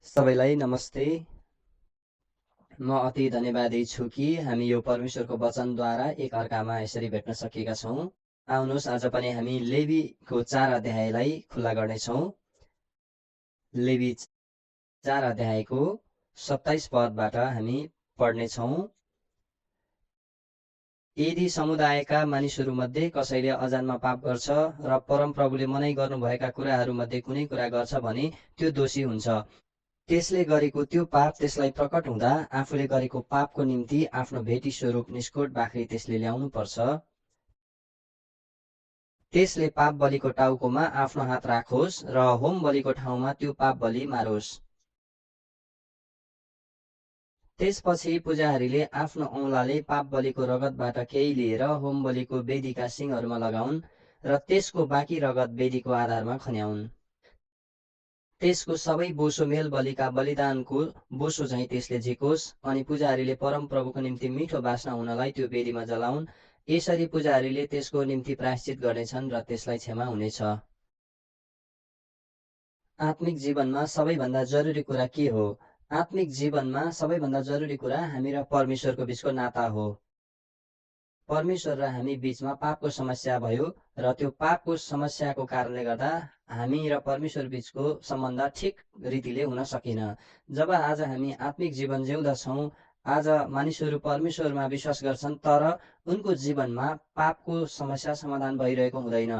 सबैलाई नमस्ते। म अति धन्यवादी छु कि हामी यो परमेश्वरको वचनद्वारा एकअर्कामा यसरी भेट्न सकेका छौँ। आउनुहोस् आज पनि हामी लेवीको 4 अध्यायलाई खुल्ला गर्नेछौँ। लेवी 4 अध्यायको 27 पदबाट हामी पढ्नेछौँ। यदि समुदायका मानिसहरूमध्ये कसैले अजानमा पाप गर्छ र परमप्रभुले मनाइ गर्नुभएका कुराहरूमध्ये कुनै कुरा गर्छ भने त्यो दोषी हुन्छ। त्यसले गरेको त्यो पाप त्यसलाई प्रकट हुँदा आफूले गरेको पापको निम्ति आफ्नो भेटी स्वरूप निष्कोट बाख्री त्यसले ल्याउनु पर्छ। त्यसले पाप बलिको टाउकोमा आफ्नो हात राखोस् र होम बलिको ठाउँमा त्यो पाप बलि मारोस्। त्यसपछि पुजारीले आफ्नो औँलाले पाप बलिको रगतबाट केही लिएर होम बलिको वेदीका सिङहरूमा लगाउन् र त्यसको बाँकी रगत वेदीको आधारमा खन्याउन्। त्यसको सबै बोसो मेल बलिका बलिदानको बोसो झैँ त्यसले झिकोस् अनि पुजारीले परमप्रभुको निम्ति मिठो बास्ना हुनलाई त्यो वेदीमा जलाउन्। यसरी पुजारीले त्यसको निम्ति प्रायश्चित गर्नेछन् र त्यसलाई क्षमा हुनेछ। आत्मिक जीवनमा सबैभन्दा जरुरी कुरा के हो? आत्मिक जीवनमा सबैभन्दा जरुरी कुरा हामी र परमेश्वरको बीचको नाता हो। परमेश्वर र हामी बीचमा पापको समस्या भयो र त्यो पापको समस्याको कारणले गर्दा हामी र परमेश्वर बीचको सम्बन्ध ठिक रीतिले हुन सकेन। जब आज हामी आत्मिक जीवन जिउँदछौँ, आज मानिसहरू परमेश्वरमा विश्वास गर्छन् तर उनको जीवनमा पापको समस्या समाधान भइरहेको हुँदैन।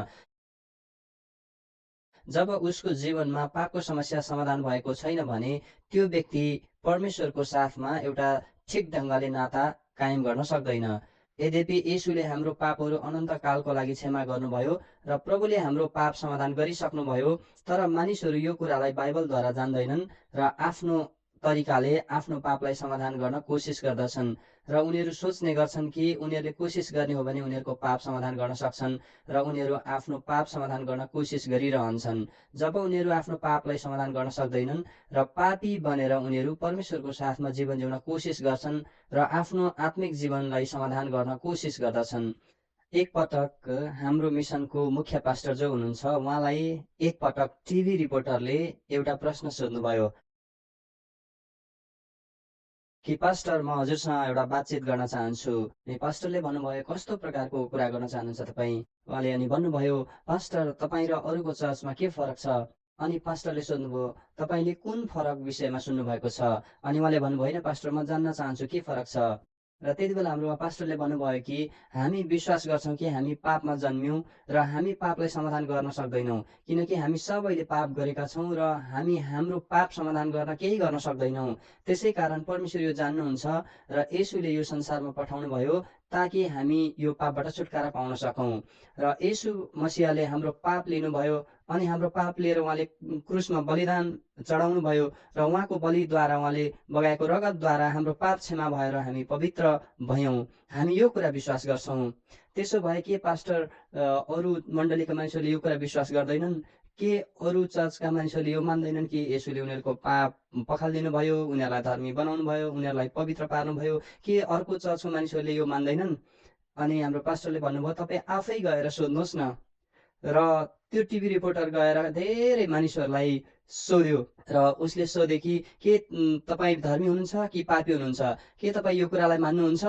जब उसको जीवनमा पापको समस्या समाधान भएको छैन भने त्यो व्यक्ति परमेश्वरको साथमा एउटा ठिक ढङ्गले नाता कायम गर्न सक्दैन। यद्यपि येशूले हाम्रो पापहरू अनन्तकालको लागि क्षमा गर्नुभयो र प्रभुले हाम्रो पाप समाधान गरिसक्नुभयो, तर मानिसहरू यो कुरालाई बाइबलद्वारा जान्दैनन् र आफ्नो तरिकाले आफ्नो पापलाई समाधान गर्न कोसिस गर्दछन् र उनीहरू सोच्ने गर्छन् कि उनीहरूले कोसिस गर्ने हो भने उनीहरूको पाप समाधान गर्न सक्छन् र उनीहरू आफ्नो पाप समाधान गर्न कोसिस गरिरहन्छन्। जब उनीहरू आफ्नो पापलाई समाधान गर्न सक्दैनन् र पापी बनेर उनीहरू परमेश्वरको साथमा जीवन जिउन कोसिस गर्छन् र आफ्नो आत्मिक जीवनलाई समाधान गर्न कोसिस गर्दछन्। एक पटक हाम्रो मिसनको मुख्य पास्टर जो हुनुहुन्छ उहाँलाई एक पटक टिभी रिपोर्टरले एउटा प्रश्न सोध्नुभयो कि पास्टर म हजुरसँग एउटा बातचित गर्न चाहन्छु। अनि पास्टरले भन्नुभयो कस्तो प्रकारको कुरा गर्न चाहनुहुन्छ तपाईँ? उहाँले अनि भन्नुभयो पास्टर तपाईँ र अरूको चर्चमा के फरक छ? अनि पास्टरले सोध्नुभयो तपाईँले कुन फरक विषयमा सुन्नुभएको छ? अनि उहाँले भन्नुभयो होइन पास्टर म जान्न चाहन्छु के फरक छ? र त्यति बेला हाम्रो पास्टरले भन्नुभयो कि हामी विश्वास गर्छौँ कि हामी पापमा जन्म्यौँ र हामी पापलाई समाधान गर्न सक्दैनौँ किनकि हामी सबैले पाप गरेका छौँ र हामी हाम्रो पाप समाधान गर्न केही गर्न सक्दैनौँ। त्यसै कारण परमेश्वर यो जान्नुहुन्छ र येशूले यो संसारमा पठाउनु भयो ताकि हामी यो पापबाट छुटकारा पाउन सकौँ। र येशू मसीहले हाम्रो पाप लिनुभयो अनि हाम्रो पाप लिएर उहाँले क्रुसमा बलिदान चढाउनु भयो र उहाँको बलिद्वारा उहाँले बगाएको रगतद्वारा हाम्रो पाप क्षमा भएर हामी पवित्र भयौँ। हामी यो कुरा विश्वास गर्छौँ। त्यसो भए के पास्टर अरू मण्डलीका मानिसहरूले यो कुरा विश्वास गर्दैनन्? के अरू चर्चका मानिसहरूले यो मान्दैनन् कि येशूले उनीहरूको पाप पखालिदिनु भयो, उनीहरूलाई धर्मी बनाउनु भयो, उनीहरूलाई पवित्र पार्नुभयो? के अर्को चर्चको मानिसहरूले यो मान्दैनन्? अनि हाम्रो पास्टरले भन्नुभयो तपाईँ आफै गएर सोध्नुहोस् न। र त्यो टिभी रिपोर्टर गएर धेरै मानिसहरूलाई सोध्यो र उसले सोध्यो कि के तपाईँ धर्मी हुनुहुन्छ कि पापी हुनुहुन्छ? के तपाईँ यो कुरालाई मान्नुहुन्छ?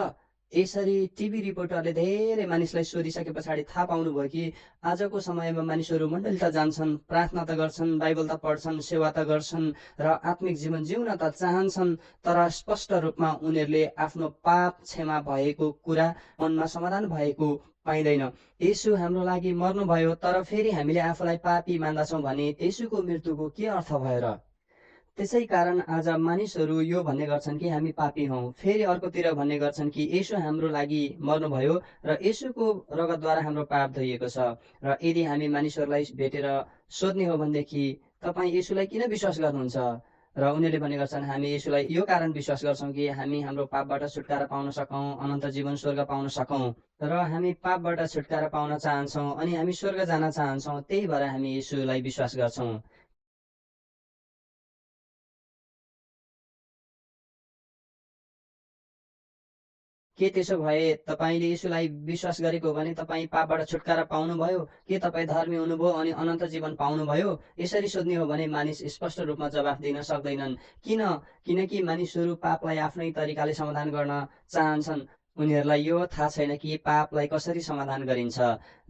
यसरी टिभी रिपोर्टरले धेरै मानिसलाई सोधिसके पछाडि थाहा पाउनुभयो कि आजको समयमा मानिसहरू मण्डली त जान्छन्, प्रार्थना त गर्छन्, बाइबल त पढ्छन्, सेवा त गर्छन् र आत्मिक जीवन जिउन त चाहन्छन्, तर स्पष्ट रूपमा उनीहरूले आफ्नो पाप क्षमा भएको कुरा, मनमा समाधान भएको पाइँदैन। येशू हाम्रो लागि मर्नुभयो तर फेरि हामीले आफूलाई पापी मान्दछौँ भने येशूको मृत्युको के अर्थ भयो र? त्यसै कारण आज मानिसहरू यो भन्ने गर्छन् कि हामी पापी हौँ, फेरि अर्कोतिर भन्ने गर्छन् कि येशू हाम्रो लागि मर्नुभयो र येशूको रगतद्वारा हाम्रो पाप धोइएको छ। र यदि हामी मानिसहरूलाई भेटेर सोध्ने हो भनेदेखि तपाईँ येशूलाई किन विश्वास गर्नुहुन्छ? र उनीहरूले भन्ने गर्छन् हामी येशूलाई यो कारण विश्वास गर्छौँ कि हामी हाम्रो पापबाट छुटकारा पाउन सकौँ, अनन्त जीवन स्वर्ग पाउन सकौँ र हामी पापबाट छुटकारा पाउन चाहन्छौँ अनि हामी स्वर्ग जान चाहन्छौँ। त्यही भएर हामी येशूलाई विश्वास गर्छौँ। के त्यसो भए तपाईँले यीशुलाई विश्वास गरेको हो भने तपाईँ पापबाट छुटकारा पाउनुभयो? के तपाईँ धर्मी हुनुभयो अनि अनन्त जीवन पाउनुभयो? यसरी सोध्ने हो भने मानिस स्पष्ट रूपमा जवाफ दिन सक्दैनन्। किन? किनकि मानिसहरू पापलाई आफ्नै तरिकाले समाधान गर्न चाहन्छन्। उनीहरूलाई यो थाहा छैन कि पापलाई कसरी समाधान गरिन्छ।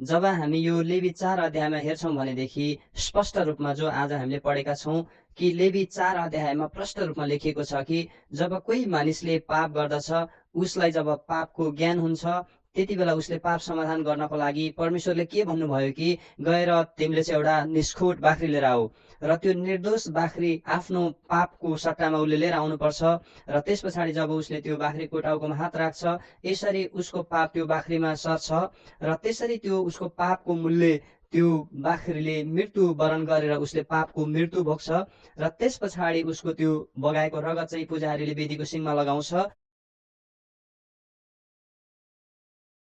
जब हामी यो लेवी 4 अध्यायमा हेर्छौँ भनेदेखि स्पष्ट रूपमा जो आज हामीले पढेका छौँ कि लेवी 4 अध्यायमा प्रष्ट रूपमा लेखिएको छ कि जब कोही मानिसले पाप गर्दछ, उसलाई जब पापको ज्ञान हुन्छ, त्यति बेला उसले पाप समाधान गर्नको लागि परमेश्वरले के भन्नुभयो कि गएर तिमीले चाहिँ एउटा निष्खुट बाख्री लिएर आऊ र त्यो निर्दोष बाख्री आफ्नो पापको सट्टामा उसले लिएर आउनुपर्छ। र त्यस पछाडि जब उसले त्यो बाख्रीको टाउकोमा हात राख्छ, यसरी उसको पाप त्यो बाख्रीमा सर्छ र त्यसरी त्यो उसको पापको मूल्य त्यो बाख्रीले मृत्यु वरण गरेर उसले पापको मृत्यु भोग्छ र त्यस पछाडि उसको त्यो बगाएको रगत चाहिँ पुजारीले वेदीको सिङमा लगाउँछ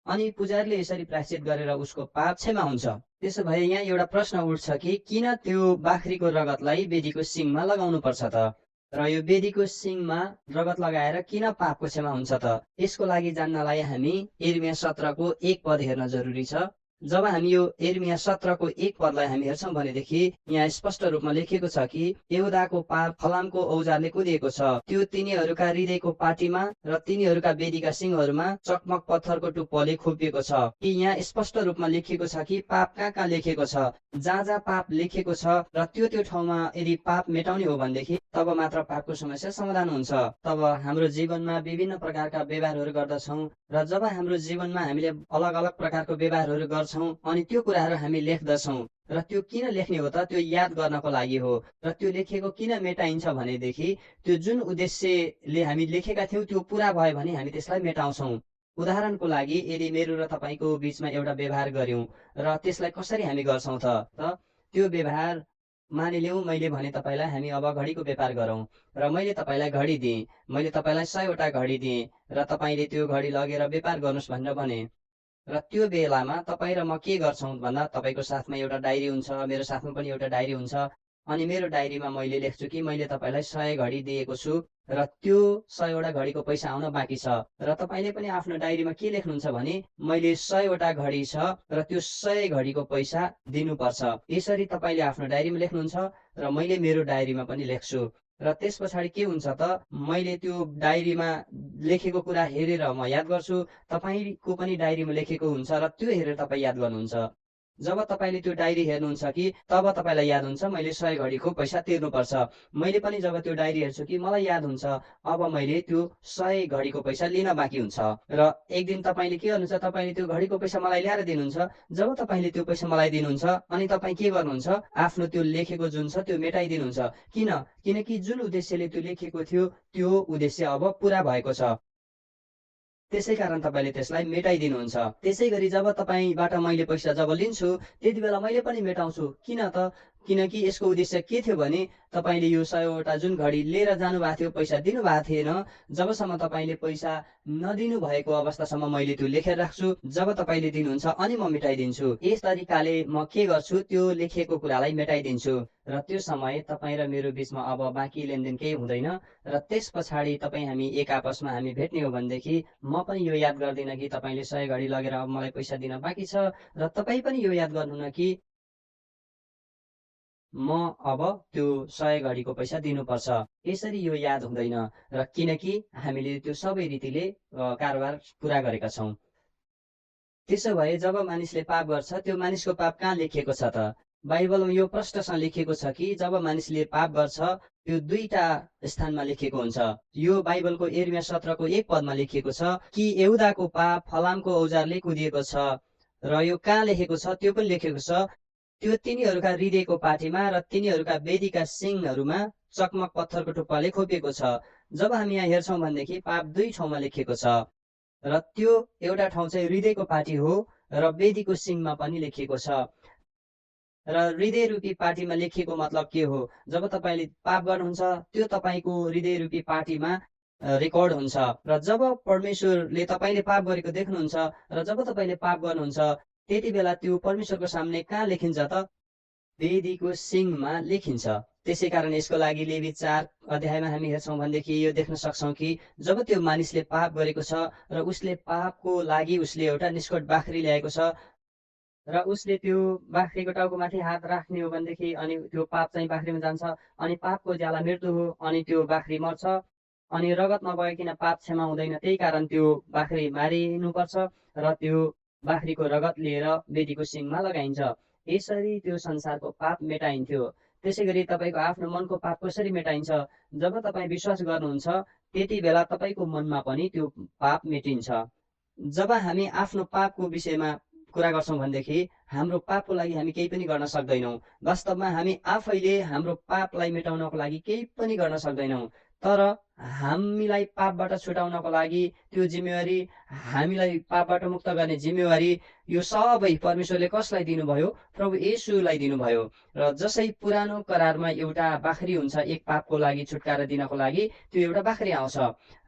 अनि पुजारीले यसरी प्रायश्चित गरेर उसको पाप क्षमा हुन्छ। त्यसो भए यहाँ एउटा प्रश्न उठ्छ कि किन त्यो बाख्रीको रगतलाई वेदीको सिङमा लगाउनु पर्छ त? र यो वेदीको सिङमा रगत लगाएर किन पापको क्षमा हुन्छ त? यसको लागि जान्नलाई हामी यिर्मया 17को 1 पद हेर्न जरुरी छ। जब हामी यो यिर्मया 17को 1 पदलाई हामी हेर्छौँ भनेदेखि यहाँ स्पष्ट रूपमा लेखिएको छ कि यहुदाको पाप फलामको औजारले कुदिएको छ, त्यो तिनीहरूका हृदयको पाटीमा र तिनीहरूका वेदीका सिङहरूमा चकमक पत्थरको टुप्पोले खोपिएको छ। कि यहाँ स्पष्ट रूपमा लेखिएको छ कि पाप कहाँ कहाँ लेखेको छ, जहाँ जहाँ पाप लेखेको छ र त्यो ठाउँमा यदि पाप मेटाउने हो भनेदेखि तब मात्र पापको समस्या समाधान हुन्छ। तब हाम्रो जीवनमा विभिन्न प्रकारका व्यवहारहरू गर्दछौँ र जब हाम्रो जीवनमा हामीले अलग अलग प्रकारको व्यवहारहरू गर्छौँ अनि त्यो कुराहरू हामी लेख्दछौँ र त्यो किन लेख्ने हो त? त्यो याद गर्नको लागि हो। र त्यो लेखेको किन मेटाइन्छ भनेदेखि त्यो जुन उद्देश्यले हामी लेखेका थियौँ त्यो पुरा भयो भने हामी त्यसलाई मेटाउँछौँ। उदाहरणको लागि यदि मेरो र तपाईँको बिचमा एउटा व्यवहार गर्यौँ र त्यसलाई कसरी हामी गर्छौँ त त्यो व्यवहार मानिलिउँ मैले भने तपाईँलाई हामी अब घडीको व्यापार गरौँ र मैले तपाईँलाई घडी दिएँ, मैले तपाईँलाई 100वटा घडी दिएँ र तपाईँले त्यो घडी लगेर व्यापार गर्नुहोस् भनेर भने र त्यो बेलामा तपाईँ र म के गर्छौँ भन्दा तपाईँको साथमा एउटा डायरी हुन्छ, मेरो साथमा पनि एउटा डायरी हुन्छ अनि मेरो डायरीमा मैले लेख्छु कि मैले तपाईँलाई 100 घडी दिएको छु र त्यो 100वटा घडीको पैसा आउन बाँकी छ। र तपाईँले पनि आफ्नो डायरीमा के लेख्नुहुन्छ भने मैले 100वटा घडी छ र त्यो 100 घडीको पैसा दिनुपर्छ। यसरी तपाईँले आफ्नो डायरीमा लेख्नुहुन्छ र मैले मेरो डायरीमा पनि लेख्छु र त्यस पछाडि के हुन्छ त मैले त्यो डायरीमा लेखेको कुरा हेरेर म याद गर्छु, तपाईँको पनि डायरीमा लेखेको हुन्छ र त्यो हेरेर तपाईँ याद गर्नुहुन्छ। जब तपाईँले त्यो डायरी हेर्नुहुन्छ कि तब तपाईँलाई याद हुन्छ मैले 100 घडीको पैसा तिर्नुपर्छ। मैले पनि जब त्यो डायरी हेर्छु कि मलाई याद हुन्छ अब मैले त्यो 100 घडीको पैसा लिन बाँकी हुन्छ। र एक दिन तपाईँले के गर्नुहुन्छ, तपाईँले त्यो घडीको पैसा मलाई ल्याएर दिनुहुन्छ। जब तपाईँले त्यो पैसा मलाई दिनुहुन्छ अनि तपाईँ के गर्नुहुन्छ, आफ्नो त्यो लेखेको जुन छ त्यो मेटाइदिनुहुन्छ। किन? किनकि जुन उद्देश्यले त्यो लेखेको थियो त्यो उद्देश्य अब पुरा भएको छ, त्यसै कारण तपाईँले त्यसलाई मेटाइदिनुहुन्छ। त्यसै गरी जब तपाईँबाट मैले पैसा जब लिन्छु त्यति बेला मैले पनि मेटाउँछु। किन त? किनकि यसको उद्देश्य के थियो भने तपाईँले यो 100वटा जुन घडी लिएर जानुभएको थियो, पैसा दिनुभएको थिएन, जबसम्म तपाईँले पैसा नदिनु भएको अवस्थासम्म मैले त्यो लेखेर राख्छु, जब तपाईँले दिनुहुन्छ अनि म मेटाइदिन्छु। यस तरिकाले म के गर्छु, त्यो लेखिएको कुरालाई मेटाइदिन्छु र त्यो समय तपाईँ र मेरो बिचमा अब बाँकी लेनदेन केही हुँदैन र त्यस पछाडि हामी एक आपसमा हामी भेट्ने हो भनेदेखि म पनि यो याद गर्दिनँ कि तपाईँले 100 घडी लगेर अब मलाई पैसा दिन बाँकी छ र तपाईँ पनि यो याद गर्नुहुन्न कि म अब त्यो 100 घडीको पैसा दिनुपर्छ। यसरी यो याद हुँदैन र किनकि हामीले त्यो सबै रीतिले कारोबार पुरा गरेका छौँ। त्यसो भए जब मानिसले पाप गर्छ त्यो मानिसको पाप कहाँ लेखिएको छ त? बाइबलमा यो प्रष्टसँग लेखिएको छ कि जब मानिसले पाप गर्छ त्यो 2टा स्थानमा लेखिएको हुन्छ। यो बाइबलको यिर्मया 17को 1 पदमा लेखिएको छ कि यहुदाको पाप फलामको औजारले कुदिएको छ र यो कहाँ लेखेको छ त्यो पनि लेखेको छ, त्यो तिनीहरूका हृदयको पाटीमा र तिनीहरूका वेदीका सिङहरूमा चकमक पत्थरको टुप्पाले खोपिएको छ। जब हामी यहाँ हेर्छौँ भनेदेखि पाप 2 ठाउँमा लेखिएको छ र त्यो एउटा ठाउँ चाहिँ हृदयको पाटी हो र वेदीको सिङमा पनि लेखिएको छ। र हृदय रूपी पाटीमा लेखिएको मतलब के हो? जब तपाईँले पाप गर्नुहुन्छ त्यो तपाईँको हृदय रूपी पाटीमा रेकर्ड हुन्छ र जब परमेश्वरले तपाईँले पाप गरेको देख्नुहुन्छ र जब तपाईँले पाप गर्नुहुन्छ त्यति बेला त्यो परमेश्वरको सामने कहाँ लेखिन्छ त? वेदीको सिङमा लेखिन्छ। त्यसै कारण यसको लागि लेवी 4 अध्यायमा हामी हेर्छौँ भनेदेखि यो देख्न सक्छौँ कि जब त्यो मानिसले पाप गरेको छ र उसले पापको लागि उसले एउटा निष्कट बाख्री ल्याएको छ र उसले त्यो बाख्रीको टाउकोमाथि हात राख्ने हो भनेदेखि अनि त्यो पाप चाहिँ बाख्रीमा जान्छ अनि पापको ज्याला मृत्यु हो अनि त्यो बाख्री मर्छ अनि रगत नभइकन पाप क्षमा हुँदैन। त्यही कारण त्यो बाख्री मारिनुपर्छ र त्यो बाख्रीको रगत लिएर वेदीको सिङमा लगाइन्छ। यसरी त्यो संसारको पाप मेटाइन्थ्यो। त्यसै गरी तपाईँको आफ्नो मनको पाप कसरी मेटाइन्छ? जब तपाईँ विश्वास गर्नुहुन्छ त्यति बेला तपाईँको मनमा पनि त्यो पाप मेटिन्छ। जब हामी आफ्नो पापको विषयमा कुरा गर्छौँ भनेदेखि हाम्रो पापको लागि हामी केही पनि गर्न सक्दैनौँ। वास्तवमा हामी आफैले हाम्रो पापलाई मेटाउनको लागि केही पनि गर्न सक्दैनौँ। तर हामीलाई पापबाट छुटाउनको लागि त्यो जिम्मेवारी, हामीलाई पापबाट मुक्त गर्ने जिम्मेवारी यो सबै परमेश्वरले कसलाई दिनुभयो? प्रभु येशूलाई दिनुभयो। र जसै पुरानो करारमा एउटा बाख्री हुन्छ एक पापको लागि छुटकारा दिनको लागि, त्यो एउटा बाख्री आउँछ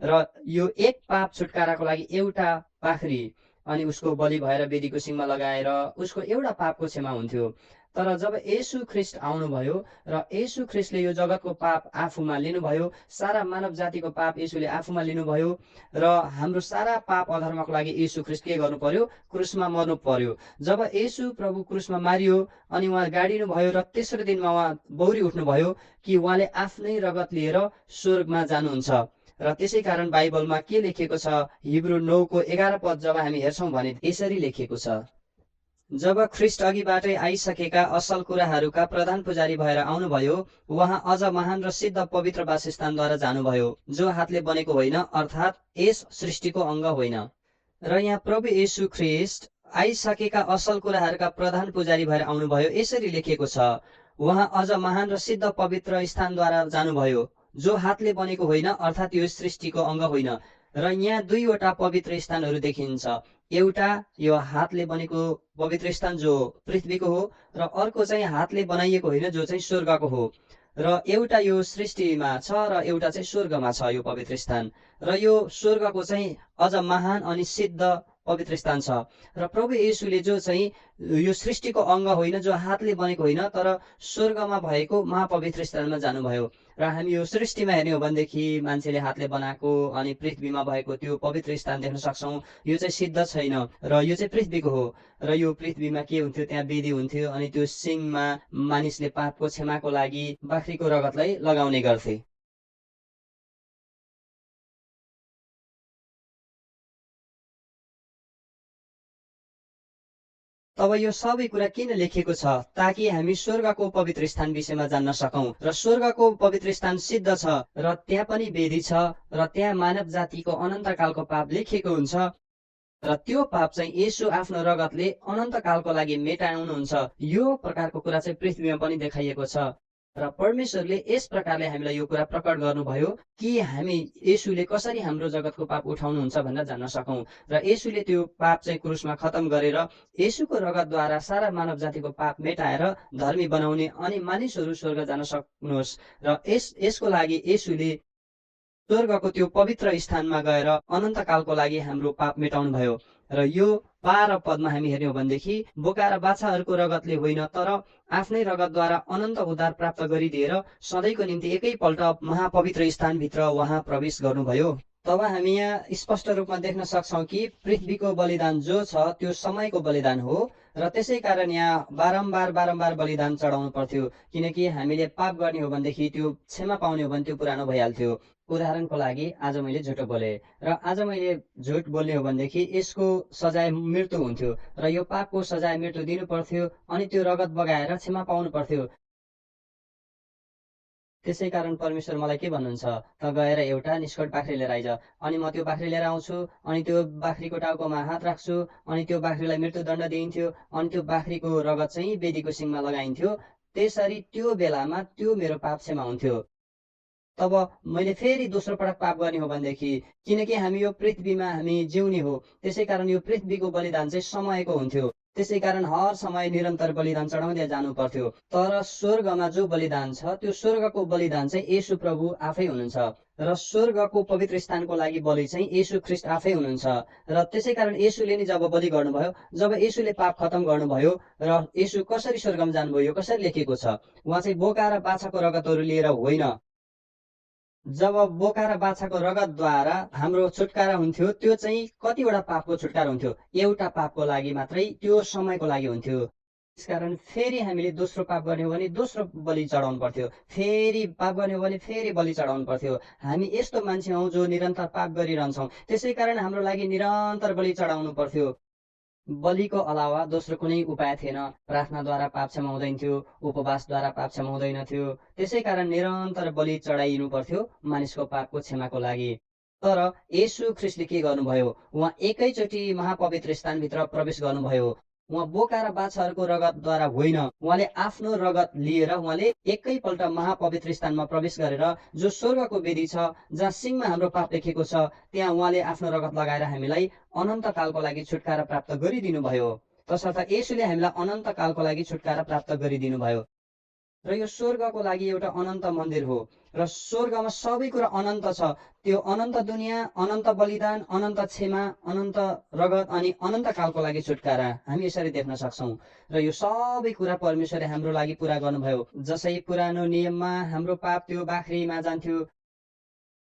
र यो एक पाप छुटकाराको लागि एउटा बाख्री अनि उसको बलि भएर वेदीको सिङमा लगाएर उसको एउटा पापको क्षमा हुन्थ्यो। तर जब येशू ख्रिस्ट आउनुभयो र येशू ख्रिस्टले यो जगतको पाप आफूमा लिनुभयो, सारा मानव जातिको पाप येशूले आफूमा लिनुभयो र हाम्रो सारा पाप अधर्मको लागि येशू ख्रिस्ट के गर्नु पर्यो? क्रुसमा मर्नु पर्यो। जब येशू प्रभु क्रुसमा मारियो अनि उहाँ गाडिनु भयो र तेस्रो दिनमा उहाँ बौरी उठ्नुभयो कि उहाँले आफ्नै रगत लिएर स्वर्गमा जानुहुन्छ। र त्यसै कारण बाइबलमा के लेखिएको छ? हिब्रू 9:11 पद जब हामी हेर्छौँ भने यसरी लेखिएको छ, जब ख्रिस्ट अघिबाटै आइसकेका असल कुराहरूका प्रधान पुजारी भएर आउनुभयो, उहाँ अझ महान र सिद्ध पवित्र वासस्थानद्वारा जानुभयो, जो हातले बनेको होइन, अर्थात् यस सृष्टिको अङ्ग होइन। र यहाँ प्रभु येशू ख्रिस्ट आइसकेका असल कुराहरूका प्रधान पुजारी भएर आउनुभयो यसरी लेखिएको छ, उहाँ अझ महान र सिद्ध पवित्र स्थानद्वारा जानुभयो, जो हातले बनेको होइन, अर्थात् यो सृष्टिको अङ्ग होइन। र यहाँ दुईवटा पवित्र स्थानहरू देखिन्छ। एउटा यो हातले बनेको पवित्र स्थान जो पृथ्वीको हो र अर्को चाहिँ हातले बनाइएको होइन जो चाहिँ स्वर्गको हो। र एउटा यो सृष्टिमा छ र एउटा चाहिँ स्वर्गमा छ यो पवित्र स्थान। र यो स्वर्गको चाहिँ अझ महान अनि सिद्ध पवित्र स्थान छ। र प्रभु येशूले जो चाहिँ यो सृष्टिको अङ्ग होइन, जो हातले बनेको होइन, तर स्वर्गमा भएको महापवित्र स्थानमा जानुभयो। र हामी यो सृष्टिमा हेर्ने हो भनेदेखि मान्छेले हातले बनाएको अनि पृथ्वीमा भएको त्यो पवित्र स्थान देख्न सक्छौँ। यो चाहिँ सिद्ध छैन र यो चाहिँ पृथ्वीको हो। र यो पृथ्वीमा के हुन्थ्यो? त्यहाँ वेदी हुन्थ्यो अनि त्यो सिङमा मानिसले पापको क्षमाको लागि बाख्रीको रगतलाई लगाउने गर्थे। तब यो सबै कुरा किन लेखिएको छ? ताकि हामी स्वर्गको पवित्र स्थान विषयमा जान्न सकौं। र स्वर्गको पवित्र स्थान सिद्ध छ र त्यहाँ पनि वेदी छ र त्यहाँ मानव जातिको अनन्तकालको पाप लेखिएको हुन्छ र त्यो पाप चाहिँ येशू आफ्नो रगतले अनन्तकालको लागि मेटाउनुहुन्छ। यो प्रकारको कुरा चाहिँ पृथ्वीमा पनि देखाइएको छ। र परमेश्वरले यस प्रकारले हामीलाई यो कुरा प्रकट गर्नुभयो कि हामी येशूले कसरी हाम्रो जगतको पाप उठाउनुहुन्छ भनेर जान्न सकौं। र येशूले त्यो पाप चाहिँ क्रुसमा खतम गरेर येशूको रगतद्वारा सारा मानव जातिको पाप मेटाएर धर्मी बनाउने अनि मानिसहरू स्वर्ग जान सक्नुहोस्। र यसको लागि येशूले स्वर्गको त्यो पवित्र स्थानमा गएर अनन्तकालको लागि हाम्रो पाप मेटाउनु भयो। र यो 12 पदमा हामी हेर्ने हो भनेदेखि बोका र बाछाहरूको रगतले होइन, तर आफ्नै रगतद्वारा अनन्त उद्धार प्राप्त गरिदिएर सधैँको निम्ति एकैपल्ट महापवित्र स्थानभित्र उहाँ प्रवेश गर्नुभयो। तब हामी यहाँ स्पष्ट रूपमा देख्न सक्छौँ कि पृथ्वीको बलिदान जो छ त्यो समयको बलिदान हो र त्यसै कारण यहाँ बारम्बार बलिदान चढाउनु पर्थ्यो। किनकि हामीले पाप गर्ने हो भनेदेखि त्यो क्षमा पाउने हो भने त्यो पुरानो भइहाल्थ्यो। उदाहरणको लागि आज मैले झुटो बोले र आज मैले झुट बोल्ने हो भनेदेखि यसको सजाय मृत्यु हुन्थ्यो र यो पापको सजाय मृत्यु दिनु पर्थ्यो अनि त्यो रगत बगाएर क्षमा पाउनु पर्थ्यो। त्यसै कारण परमेश्वर मलाई के भन्नुहुन्छ? त गएर एउटा निष्कट बाख्री लिएर आइज। अनि म त्यो बाख्री लिएर आउँछु अनि त्यो बाख्रीको टाउकोमा हात राख्छु अनि त्यो बाख्रीलाई मृत्युदण्ड दिइन्थ्यो अनि त्यो बाख्रीको रगत चाहिँ वेदीको सिङमा लगाइन्थ्यो। त्यसरी त्यो बेलामा त्यो मेरो पाप क्षमा हुन्थ्यो। तब मैले फेरि दोस्रो पटक पाप गर्ने हो भनेदेखि, किनकि हामी यो पृथ्वीमा हामी जिउने हो, त्यसै कारण यो पृथ्वीको बलिदान चाहिँ समयको हुन्थ्यो। त्यसै कारण हर समय निरन्तर बलिदान चढाउँदै जानु पर्थ्यो। तर स्वर्गमा जो बलिदान छ त्यो स्वर्गको बलिदान चाहिँ येशू प्रभु आफै हुनुहुन्छ, र स्वर्गको पवित्र स्थानको लागि बलि चाहिँ येशू ख्रीष्ट आफै हुनुहुन्छ। र त्यसै कारण येशूले नि जब बलि गर्नुभयो, जब येशूले पाप खतम गर्नुभयो र येशू कसरी स्वर्गमा जानुभयो यो कसरी लेखिएको छ, उहाँ चाहिँ बोका र बाछाको रगतहरू लिएर होइन। जब बोका र बाछाको रगतद्वारा हाम्रो छुटकारा हुन्थ्यो, त्यो चाहिँ कतिवटा पापको छुटकारा हुन्थ्यो, एउटा पापको लागि मात्रै, त्यो समयको लागि हुन्थ्यो। त्यसकारण फेरि हामीले दोस्रो पाप गर्ने हो भने दोस्रो बलि चढाउनु पर्थ्यो, फेरि पाप गर्ने हो भने फेरि बलि चढाउनु पर्थ्यो। हामी यस्तो मान्छे हौँ जो निरन्तर पाप गरिरहन्छौँ, त्यसै कारण हाम्रो लागि निरन्तर बलि चढाउनु पर्थ्यो। बलिको अलावा दोस्रो कुनै उपाय थिएन। प्रार्थनाद्वारा पाप क्षमा हुँदैनथ्यो, उपवासद्वारा पाप क्षमा हुँदैनथ्यो। त्यसै कारण निरन्तर बलि चढाइनु पर्थ्यो मानिसको पापको क्षमाको लागि। तर येशू ख्रीष्टले के गर्नुभयो, उहाँ एकैचोटि महापवित्र स्थानभित्र प्रवेश गर्नुभयो। उहाँ बोका र बाछाहरूको रगतद्वारा होइन, उहाँले आफ्नो रगत लिएर उहाँले एकैपल्ट महापवित्र स्थानमा प्रवेश गरेर, जो स्वर्गको वेदी छ जहाँ सिंहमा हाम्रो पाप लेखेको छ, त्यहाँ उहाँले आफ्नो रगत लगाएर हामीलाई अनन्त कालको लागि छुटकारा प्राप्त गरिदिनु भयो। तसर्थ येशूले हामीलाई अनन्त कालको लागि छुटकारा प्राप्त गरिदिनु भयो। र यो स्वर्गको लागि एउटा अनन्त मन्दिर हो, र स्वर्गमा सबै कुरा अनन्त छ। त्यो अनन्त दुनियाँ, अनन्त बलिदान, अनन्त क्षमा, अनन्त रगत अनि अनन्त कालको लागि छुटकारा हामी यसरी देख्न सक्छौँ। र यो सबै कुरा परमेश्वरले हाम्रो लागि पुरा गर्नुभयो। जसै पुरानो नियममा हाम्रो पाप त्यो बाख्रीमा जान्थ्यो,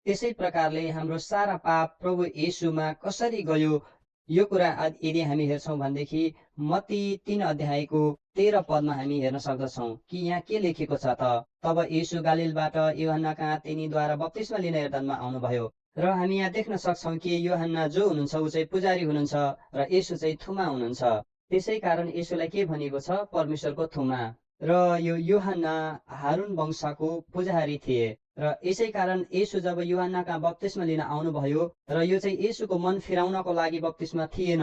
त्यसै प्रकारले हाम्रो सारा पाप प्रभु येशूमा कसरी गयो, यो कुरा यदि हामी हेर्छौँ भनेदेखि मत्ती 3 अध्यायको 13 पदमा हामी हेर्न सक्दछौँ कि यहाँ के लेखेको छ त, तब येशू गालिलबाट यूहन्ना कहाँ तिनीद्वारा बप्तिस्मा लिन यर्दनमा आउनुभयो। र हामी यहाँ देख्न सक्छौँ कि यूहन्ना जो हुनुहुन्छ ऊ चाहिँ पुजारी हुनुहुन्छ र येशू चाहिँ थुमा हुनुहुन्छ। त्यसै कारण येशूलाई के भनिएको छ, परमेश्वरको थुमा। र यो यूहन्ना हारून वंशको पुजारी थिए। र यसै कारण येशू जब यूहन्ना कहाँ बप्तिस्मा लिन आउनुभयो, र यो चाहिँ येशूको मन फिराउनको लागि बप्तिस्मा थिएन।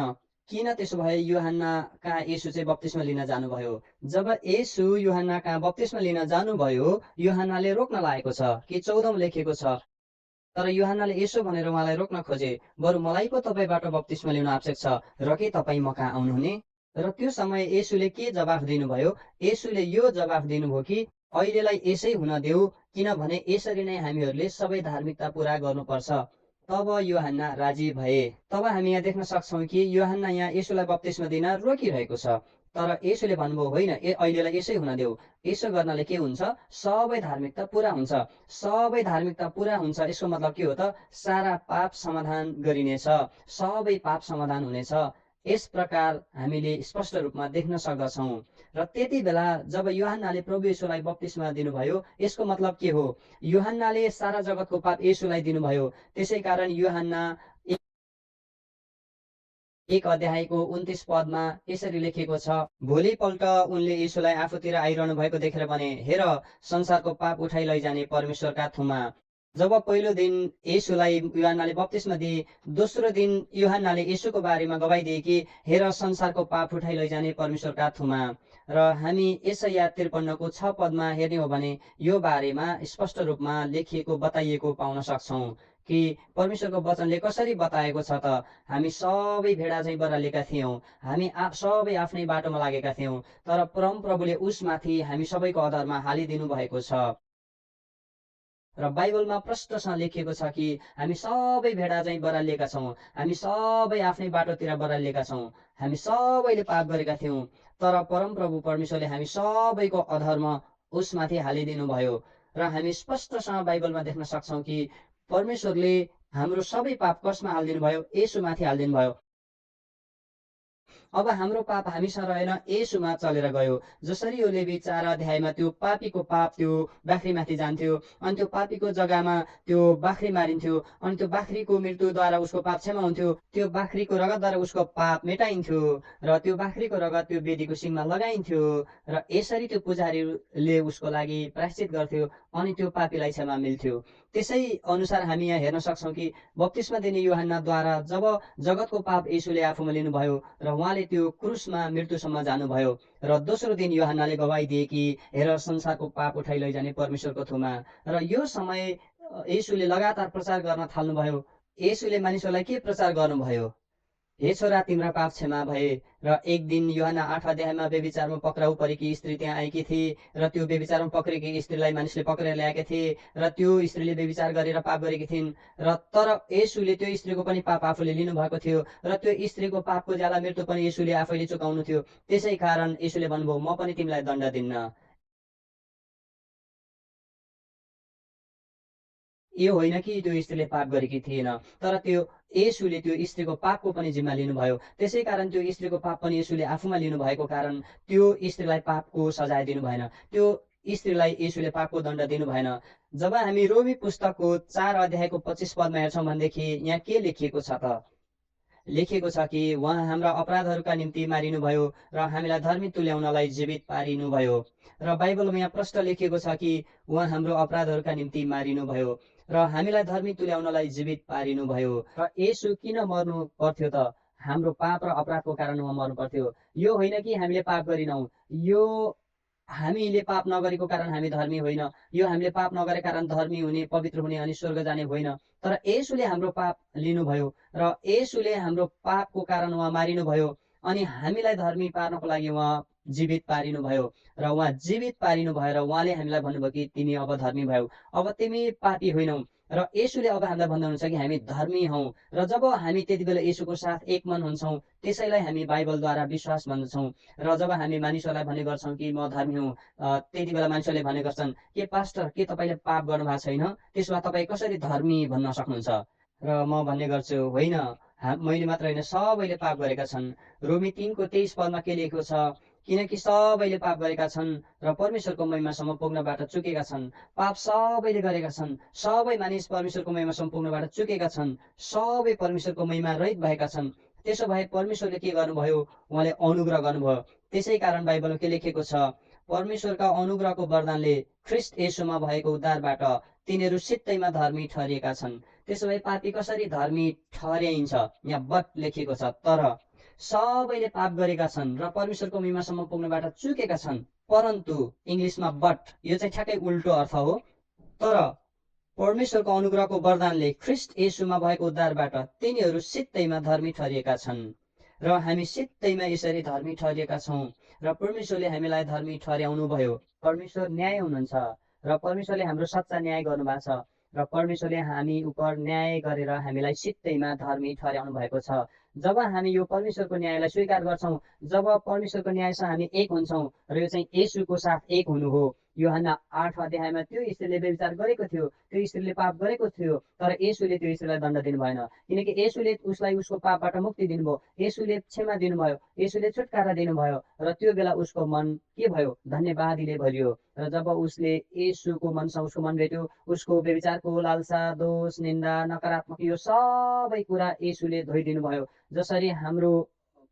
किन त्यसो भए यूहन्ना कहाँ येशू चाहिँ बप्तिस्मा लिन जानुभयो? जब येशू यूहन्ना कहाँ बप्तिस्मा लिन जानुभयो, यूहन्नाले रोक्न लागेको छ कि 14 लेखेको छ। तर यूहन्नाले यसो भनेर उहाँलाई रोक्न खोजे, बरु मलाई पो तपाईँबाट बप्तिस्मा लिन आवश्यक छ, र के तपाईँ म कहाँ आउनुहुने? र त्यो समय येशूले के जवाफ दिनुभयो? येशूले यो जवाफ दिनुभयो कि अहिलेलाई यसै हुन देऊ, किनभने यसरी नै हामीहरूले सबै धार्मिकता पुरा गर्नुपर्छ। तब यूहन्ना राजी भए। तब हामी यहाँ देख्न सक्छौँ कि यूहन्ना यहाँ येशूलाई बप्तिस्मा दिन रोकिरहेको छ। तर येशूले भन्नुभयो होइन, अहिलेलाई यसै हुन देऊ। यसो गर्नाले के हुन्छ, सबै धार्मिकता पुरा हुन्छ। सबै धार्मिकता पुरा हुन्छ यसको मतलब के हो त, सारा पाप समाधान गरिनेछ, सबै पाप समाधान हुनेछ। यस प्रकार हामीले स्पष्ट रूपमा देख्न सक्दछौँ। र त्यति बेला जब यूहन्नाले प्रभु येशूलाई बप्तिस्मा दिनुभयो, यसको मतलब के हो, यूहन्नाले सारा जगतको पाप येशूलाई दिनुभयो। त्यसै कारण यूहन्ना 1 अध्यायको 29 पदमा यसरी लेखेको छ, भोलिपल्ट उनले येशूलाई आफूतिर आइरहनु भएको देखेर भने, हेर संसारको पाप उठाइ लैजाने परमेश्वरका थुमा। जब पहिलो दिन येशूलाई यूहन्नाले बप्तिस्मा दिए, दोस्रो दिन यूहन्नाले येशूको बारेमा गवाई दिए कि हेर संसारको पाप उठाइ लैजाने परमेश्वरका थुमा। र हामी यशाया 53को 6 पदमा हेर्ने हो भने यो बारेमा स्पष्ट रूपमा लेखिएको बताइएको पाउन सक्छौँ कि परमेश्वरको वचनले कसरी बताएको छ त, हामी सबै भेडा चाहिँ बरालिएका थियौँ, हामी सबै आफ्नै बाटोमा लागेका थियौँ, तर परम प्रभुले उसमाथि हामी सबैको अधारमा हालिदिनु भएको छ। र बाइबलमा प्रष्टसँग लेखिएको छ कि हामी सबै भेडा चाहिँ बरालिएका छौँ, हामी सबै आफ्नै बाटोतिर बरालिएका छौँ, हामी सबैले पाप गरेका थियौँ, तर परमप्रभु परमेश्वरले हामी सबैको अधर्म उसमाथि हालिदिनु भयो। र हामी स्पष्टसँग बाइबलमा देख्न सक्छौँ कि परमेश्वरले हाम्रो सबै पाप कसमा हालिदिनु भयो, येशूमाथि हालिदिनु भयो। अब हाम्रो पाप हामीसँग रहेन, येशूमा चलेर गयो। जसरी यो लेवी 4 अध्यायमा त्यो पापीको पाप त्यो बाख्रीमाथि जान्थ्यो, अनि त्यो पापीको जग्गामा त्यो बाख्री मारिन्थ्यो, अनि त्यो बाख्रीको मृत्युद्वारा उसको पाप क्षमा हुन्थ्यो, त्यो बाख्रीको रगतद्वारा उसको पाप मेटाइन्थ्यो, र त्यो बाख्रीको रगत त्यो वेदीको सिङमा लगाइन्थ्यो, र यसरी त्यो पुजारीले उसको लागि प्रायश्चित गर्थ्यो, अनि त्यो पापीलाई क्षमा मिल्थ्यो। त्यसै अनुसार हामी यहाँ हेर्न सक्छौँ कि बप्तिस्मा दिने यूहन्नाद्वारा जब जगतको पाप येशूले आफूमा लिनुभयो र उहाँले त्यो क्रुसमा मृत्युसम्म जानुभयो, र दोस्रो दिन यूहन्नाले गवाई दिए कि हेर संसारको पाप उठाइ लैजाने परमेश्वरको थुमा। र यो समय येशूले लगातार प्रचार गर्न थाल्नुभयो। येशूले मानिसहरूलाई के प्रचार गर्नुभयो? हे छोरा, तिम्रा पाप क्षमा भए। र एक दिन यूहन्ना 8 अध्यायमा व्यभिचारमा पक्राउ परेकी स्त्री त्यहाँ आएकी थिए र त्यो व्यभिचारमा पक्रेकी स्त्रीलाई मानिसले पक्रेर ल्याएका थिए र त्यो स्त्रीले व्यभिचार गरेर पाप गरेकी थिइन्। र तर येशूले त्यो स्त्रीको पनि पाप आफूले लिनुभएको थियो र त्यो स्त्रीको पापको ज्याला मृत्यु पनि येशूले आफैले चुकाउनु थियो। त्यसै कारण येशूले भन्नुभयो, म पनि तिमीलाई दण्ड दिन्न। यो होइन कि त्यो स्त्रीले पाप गरेकी थिएन, तर त्यो येशूले त्यो स्त्रीको पापको पनि जिम्मा लिनुभयो। त्यसै कारण त्यो स्त्रीको पाप पनि येशूले आफूमा लिनुभएको कारण त्यो स्त्रीलाई पापको सजाय दिनु भएन। त्यो स्त्रीलाई येशूले पापको दण्ड दिनु भएन। जब हामी रोमी पुस्तकको 4 अध्यायको 25 पदमा हेर्छौँ भनेदेखि यहाँ के लेखिएको छ त? लेखिएको छ कि उहाँ हाम्रा अपराधहरूका निम्ति मारिनुभयो र हामीलाई धर्मी तुल्याउनलाई जीवित पारिनुभयो। र बाइबलमा यहाँ प्रष्ट लेखिएको छ कि उहाँ हाम्रो अपराधहरूका निम्ति मारिनुभयो र हामीलाई धर्मी तुल्याउनलाई जीवित पारिनुभयो। र येशू किन मर्नु पर्थ्यो त? हाम्रो पाप र अपराधको कारण उहाँ मर्नु पर्थ्यो। यो होइन कि हामीले पाप गरिनौँ, यो हामीले पाप नगरेको कारण हामी धर्मी होइन, यो हामीले पाप नगरेको कारण धर्मी हुने, पवित्र हुने अनि स्वर्ग जाने होइन। तर येशूले हाम्रो पाप लिनुभयो र येशूले हाम्रो पापको कारण उहाँ मारिनुभयो अनि हामीलाई धर्मी पार्नको लागि उहाँ जीवित पारिनुभयो। र उहाँ जीवित पारिनु भएर उहाँले हामीलाई भन्नुभयो कि तिमी अब धर्मी भयौ, अब तिमी पापी होइनौ। र येशूले अब हामीलाई भन्नुहुन्छ कि हामी धर्मी हौँ। र जब हामी त्यति बेला येशूको साथ एक मन हुन्छौँ, त्यसैलाई हामी बाइबलद्वारा विश्वास भन्दछौँ। र जब हामी मानिसहरूलाई भन्ने गर्छौँ कि म धर्मी हुँ, त्यति बेला मानिसहरूले भन्ने गर्छन्, के पास्टर, के तपाईँले पाप गर्नु भएको छैन? त्यसो भए तपाईँ कसरी धर्मी भन्न सक्नुहुन्छ? र म भन्ने गर्छु, होइन, मैले मात्र होइन, सबैले पाप गरेका छन्। रोमी 3:23 पदमा के लेखेको छ? किनकि सबैले पाप गरेका छन् र परमेश्वरको महिमासम्म पुग्नबाट चुकेका छन्। पाप सबैले गरेका छन्, सबै मानिस परमेश्वरको महिमासम्म पुग्नबाट चुकेका छन्, सबै परमेश्वरको महिमा रहित भएका छन्। त्यसो भए परमेश्वरले के गर्नुभयो? उहाँले अनुग्रह गर्नुभयो। त्यसै कारण बाइबलमा के लेखेको छ? परमेश्वरका अनुग्रहको वरदानले ख्रिस्ट येशूमा भएको उद्धारबाट तिनीहरू सित्तैमा धर्मी ठहरिएका छन्। त्यसो भए पापी कसरी धर्मी ठहर्याइन्छ? यहाँ बट लेखिएको छ, तर सबैले पाप गरेका छन् र परमेश्वरको महिमासम्म पुग्नबाट चुकेका छन्। परन्तु इङ्ग्लिसमा बट, यो चाहिँ ठ्याक्कै उल्टो अर्थ हो। तर परमेश्वरको अनुग्रहको वरदानले ख्रिस्ट येशूमा भएको उद्धारबाट तिनीहरू सित्तैमा धर्मी ठहरिएका छन्। र हामी सित्तैमा यसरी धर्मी ठहरिएका छौँ र परमेश्वरले हामीलाई धर्मी ठहर्याउनु भयो। परमेश्वर न्याय हुनुहुन्छ र परमेश्वरले हाम्रो सच्चा न्याय गर्नुभएको छ र परमेश्वरले हामी उप न्याय गरेर हामीलाई सित्तैमा धर्मी ठहर्याउनु भएको छ। जब हामी यो परमेश्वरको न्यायलाई स्वीकार गर्छौँ, जब परमेश्वरको न्यायसँग हामी एक हुन्छौँ, र यो चाहिँ येशूको साथ एक हुनु हो। यूहन्ना 8 अध्यायमा त्यो स्त्रीले व्यभिचार गरेको थियो, त्यो स्त्रीले पाप गरेको थियो, तर येशूले त्यो स्त्रीलाई दण्ड दिनु भएन, किनकि येशूले उसलाई उसको पापबाट मुक्ति दिनुभयो, येशूले क्षमा दिनुभयो, येशूले छुटकारा दिनुभयो। र त्यो बेला उसको मन के भयो? धन्यवादीले भरियो। र जब उसले येशूको मनसँग उसको मन भेट्यो, उसको व्यभिचारको लालसा, दोष, निन्दा, नकारात्मक यो सबै कुरा येशूले धोइदिनु भयो। जसरी हाम्रो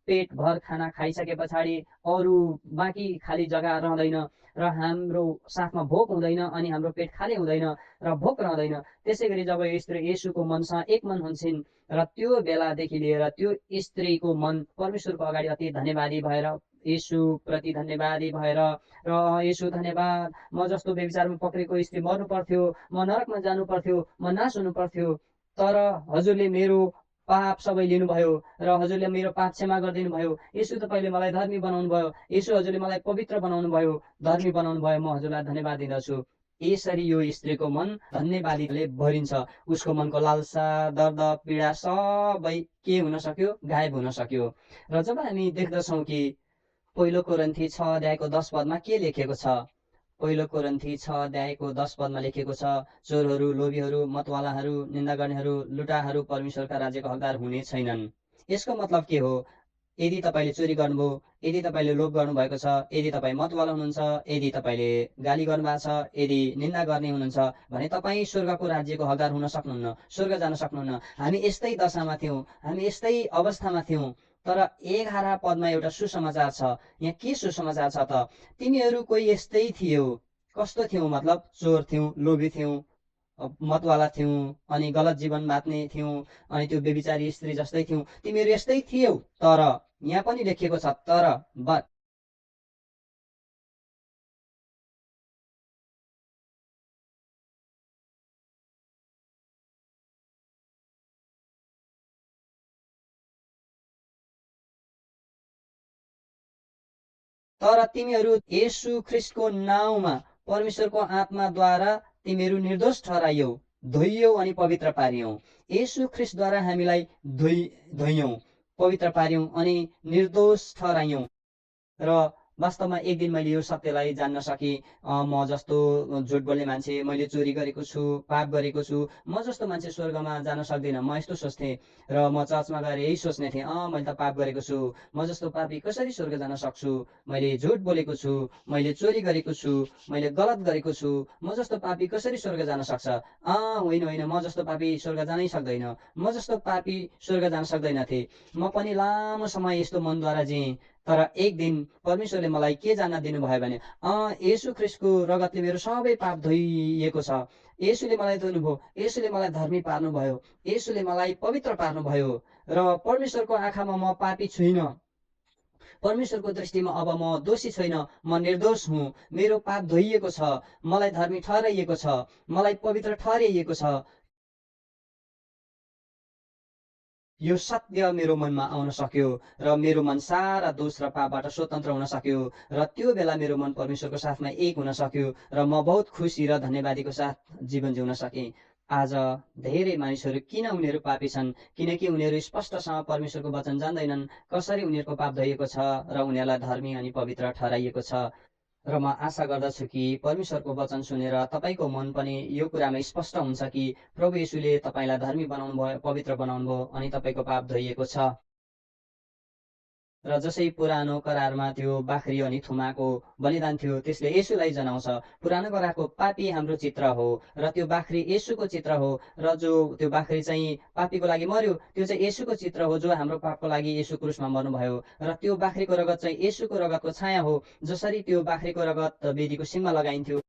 पेट भर खाना खाइसके पछाडि अरू बाँकी खाली जग्गा रहँदैन र हाम्रो साथमा भोक हुँदैन अनि हाम्रो पेट खाली हुँदैन र भोक रहँदैन, त्यसै गरी जब यो स्त्री येशूको मनसँग एक मन हुन्छन् र त्यो बेलादेखि लिएर त्यो स्त्रीको मन परमेश्वरको अगाडि अति धन्यवादी भएर, येशू प्रति धन्यवादी भएर, र येशू धन्यवाद, म जस्तो व्यभिचारमा पक्रेको स्त्री मर्नु पर्थ्यो, म नरकमा जानु पर्थ्यो, म नाश हुनु पर्थ्यो, तर हजुरले मेरो पाप सबै लिनुभयो र हजुरले मेरो पाप क्षमा गरिदिनु भयो। येशू तपाईँले मलाई धर्मी बनाउनु भयो, येशू हजुरले मलाई पवित्र बनाउनु भयो, धर्मी बनाउनु भयो, म हजुरलाई धन्यवाद दिँदछु। यसरी यो स्त्रीको मन धन्यवादीले भरिन्छ। उसको मनको लालसा, दर्द, पीडा सबै के हुन सक्यो? गायब हुन सक्यो। र जब हामी देख्दछौँ कि पहिलो कोरिन्थी 6 अध्यायको 10 पदमा के लेखेको छ? पहिलो कोरिन्थी 6 अध्यायको 10 पदमा लेखेको छ, चोरहरू, लोभीहरू, मतवालाहरू, निन्दा गर्नेहरू, लुटाहरू परमेश्वरका राज्यको हकदार हुने छैनन्। यसको मतलब के हो? यदि तपाईँले चोरी गर्नुभयो, यदि तपाईँले लोभ गर्नुभएको छ, यदि तपाईँ मतवाला हुनुहुन्छ, यदि तपाईँले गाली गर्नुभएको छ, यदि निन्दा गर्ने हुनुहुन्छ भने तपाईँ स्वर्गको राज्यको हकदार हुन सक्नुहुन्न, स्वर्ग जान सक्नुहुन्न। हामी यस्तै दशामा थियौँ, हामी यस्तै अवस्थामा थियौँ। तर 11 पदमा एउटा सुसमाचार छ। यहाँ के सुसमाचार छ त? तिमीहरू कोही यस्तै थियौ। कस्तो थियौ? मतलब चोर थियौ, लोभी थियौ, मतवाला थियौ, अनि गलत जीवन बाँच्ने थियौ, अनि त्यो व्यभिचारी स्त्री जस्तै थियौ। तिमीहरू यस्तै थियौ, तर यहाँ पनि लेखिएको छ, तर बट तर तिमीहरू येशू ख्रिस्टको नाउँमा परमेश्वरको आत्माद्वारा तिमीहरू निर्दोष ठहराइयौ, धोइयौ अनि पवित्र पारियौ। येशू ख्रिस्टद्वारा हामीलाई धोइयौँ, पवित्र पार्यौँ अनि निर्दोष ठहराइयौँ। र वास्तवमा एक दिन मैले यो सत्यलाई जान्न सकेँ, म जस्तो झुट बोल्ने मान्छे, मैले चोरी गरेको छु, पाप गरेको छु, म जस्तो मान्छे स्वर्गमा जान सक्दिनँ, म यस्तो सोच्थेँ। र म चर्चमा गएर यही सोच्ने थिएँ, मैले त पाप गरेको छु, म जस्तो पापी कसरी स्वर्ग जान सक्छु, मैले झुट बोलेको छु, मैले चोरी गरेको छु, मैले गलत गरेको छु, म जस्तो पापी कसरी स्वर्ग जान सक्छ। होइन होइन, म जस्तो पापी स्वर्ग जानै सक्दैन, म जस्तो पापी स्वर्ग जान सक्दैनथे। म पनि लामो समय यस्तो मनद्वारा जिएँ। तर एक दिन परमेश्वरले मलाई के जान्न दिनुभयो भने, येशू ख्रिस्टको रगतले मेरो सबै पाप धोइएको छ। येशूले मलाई धोउनुभयो, येशूले मलाई धर्मी पार्नुभयो, येशूले मलाई पवित्र पार्नुभयो। र परमेश्वरको आँखामा म पापी छुइनँ। परमेश्वरको दृष्टिमा अब म दोषी छैन, म निर्दोष हुँ। मेरो पाप धोइएको छ, मलाई धर्मी ठहराइएको छ, मलाई पवित्र ठहराइएको छ। यो सत्य मेरो मनमा आउन सक्यो र मेरो मन सारा दोष र पापबाट स्वतन्त्र हुन सक्यो। र त्यो बेला मेरो मन परमेश्वरको साथमा एक हुन सक्यो र म बहुत खुसी र धन्यवादीको साथ जीवन जिउन सकेँ। आज धेरै मानिसहरू किन उनीहरू पापी छन्? किनकि उनीहरू स्पष्टसँग परमेश्वरको वचन जान्दैनन्, कसरी उनीहरूको पाप धोइएको छ र उनीहरूलाई धर्मी अनि पवित्र ठहराइएको छ। र म आशा गर्दछु कि परमेश्वरको वचन सुनेर तपाईँको मन पनि यो कुरामा स्पष्ट हुन्छ कि प्रभु येशूले तपाईँलाई धर्मी बनाउनु भयो, पवित्र बनाउनु भयो अनि तपाईँको पाप धोइएको छ। र जसै पुरानो करारमा त्यो बाख्री अनि थुमाको बलिदान थियो, त्यसले येशूलाई जनाउँछ। पुरानो करारको पापी हाम्रो चित्र हो र त्यो बाख्री येशूको चित्र हो। र जो त्यो बाख्री चाहिँ पापीको लागि मर्यो, त्यो चाहिँ येशूको चित्र हो, जो हाम्रो पापको लागि येशू क्रुसमा मर्नुभयो। र त्यो बाख्रीको रगत चाहिँ येशूको रगतको छाया हो। जसरी त्यो बाख्रीको रगत वेदीको सिङमा लगाइन्थ्यो,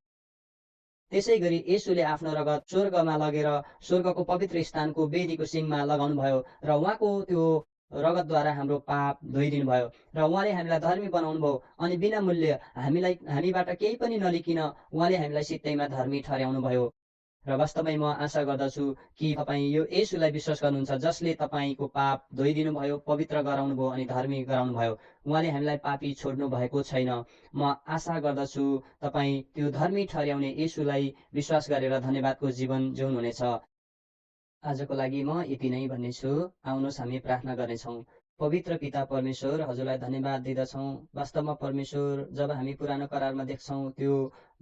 त्यसै गरी येशूले आफ्नो रगत स्वर्गमा लगेर स्वर्गको पवित्र स्थानको वेदीको सिङमा लगाउनु भयो र उहाँको त्यो रगतद्वारा हाम्रो पाप धोइदिनु भयो र उहाँले हामीलाई धर्मी बनाउनु भयो। अनि बिना मूल्य हामीबाट केही पनि नलिकन उहाँले हामीलाई सित्तैमा धर्मी ठहराउनु भयो। र वास्तवमै म आशा गर्दछु कि तपाईँ यो येशूलाई विश्वास गर्नुहुन्छ, जसले तपाईँको पाप धोइदिनु भयो, पवित्र गराउनु भयो अनि धर्मी गराउनु भयो। उहाँले हामीलाई पापी छोड्नु भएको छैन। म आशा गर्दछु तपाईँ त्यो धर्मी ठहर्याउने येशूलाई विश्वास गरेर धन्यवादको जीवन जिउनुहुनेछ। आजको लागि म यति नै भन्नेछु। आउनुहोस् हामी प्रार्थना गर्नेछौँ। पवित्र पिता परमेश्वर, हजुरलाई धन्यवाद दिँदछौँ। वास्तवमा परमेश्वर, जब हामी पुरानो करारमा देख्छौँ त्यो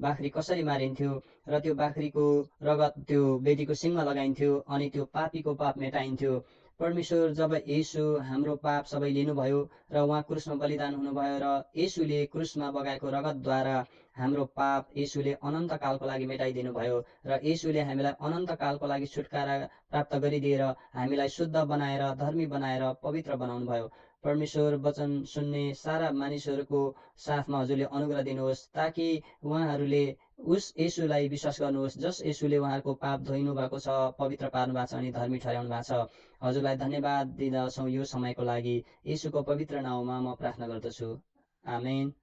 बाख्री कसरी मारिन्थ्यो र त्यो बाख्रीको रगत त्यो वेदीको सिङमा लगाइन्थ्यो अनि त्यो पापीको पाप मेटाइन्थ्यो। परमेश्वर, जब येशू हाम्रो पाप सबै लिनुभयो र उहाँ क्रुसमा बलिदान हुनुभयो र येशूले क्रुसमा बगाएको रगतद्वारा हाम्रो पाप येशूले अनन्तकालको लागि मेटाइदिनु भयो र येशूले हामीलाई अनन्तकालको लागि छुटकारा प्राप्त गरिदिएर हामीलाई शुद्ध बनाएर, धर्मी बनाएर, पवित्र बनाउनु भयो। परमेश्वर, वचन सुन्ने सारा मानिसहरूको साथमा हजुरले अनुग्रह दिनुहोस्, ताकि उहाँहरूले उस येशूलाई विश्वास गर्नुहोस्, जस येशूले उहाँहरूको पाप धोइनु भएको छ, पवित्र पार्नु भएको छ अनि धर्मी ठहराउनु भएको छ। हजुरलाई धन्यवाद दिँदछौँ यो समयको लागि। येशूको पवित्र नाउँमा म प्रार्थना गर्दछु। आमेन।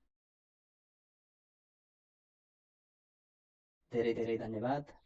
धेरै धेरै धन्यवाद।